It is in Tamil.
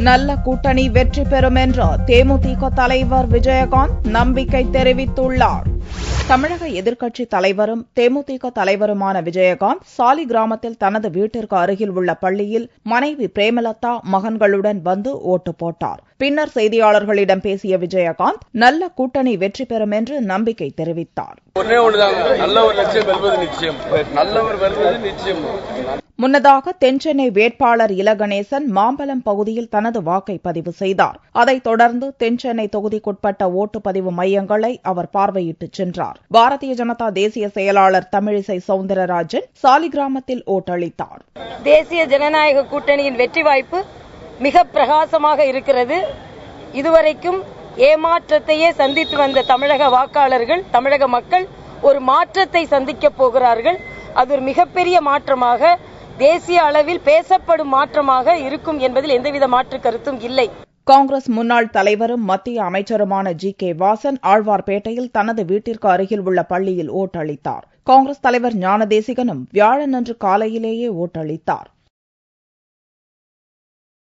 நல்ல கூட்டணி வெற்றி பெறும் என்று தேமுதிக தலைவர் விஜயகாந்த் நம்பிக்கை தெரிவித்துள்ளார். தமிழக எதிர்க்கட்சித் தலைவரும் தேமுதிக தலைவருமான விஜயகாந்த் சாலிகிராமத்தில் தனது வீட்டிற்கு அருகில் உள்ள பள்ளியில் மனைவி பிரேமலதா மகன்களுடன் வந்து ஓட்டு போட்டார். பின்னர் செய்தியாளர்களிடம் பேசிய விஜயகாந்த் நல்ல கூட்டணி வெற்றி பெறும் என்று நம்பிக்கை தெரிவித்தார். முன்னதாக தென்சென்னை வேட்பாளர் இலகணேசன் மாம்பலம் பகுதியில் தனது வாக்கை பதிவு செய்தார். அதைத் தொடர்ந்து தென்சென்னை தொகுதிக்குட்பட்ட ஓட்டுப்பதிவு மையங்களை அவர் பார்வையிட்டுச் சென்றார். பாரதிய ஜனதா தேசிய செயலாளர் தமிழிசை சவுந்தரராஜன் சாலிகிராமத்தில் ஓட்டளித்தார். தேசிய ஜனநாயக கூட்டணியின் வெற்றி வாய்ப்பு மிக பிரகாசமாக இருக்கிறது. இதுவரைக்கும் ஏமாற்றத்தையே சந்தித்து வந்த தமிழக வாக்காளர்கள், தமிழக மக்கள் ஒரு மாற்றத்தை சந்திக்கப் போகிறார்கள். அது ஒரு மிகப்பெரிய மாற்றமாக, தேசிய அளவில் பேசப்படும் மாற்றமாக இருக்கும் என்பதில் எந்தவித மாற்று கருத்தும் இல்லை. காங்கிரஸ் முன்னாள் தலைவரும் மத்திய அமைச்சருமான ஜி.கே. வாசன் ஆழ்வார்பேட்டையில் தனது வீட்டிற்கு அருகில் உள்ள பள்ளியில் ஓட்டளித்தார். காங்கிரஸ் தலைவர் ஞானதேசிகனும் வியாழனன்று காலையிலேயே ஓட்டளித்தார்.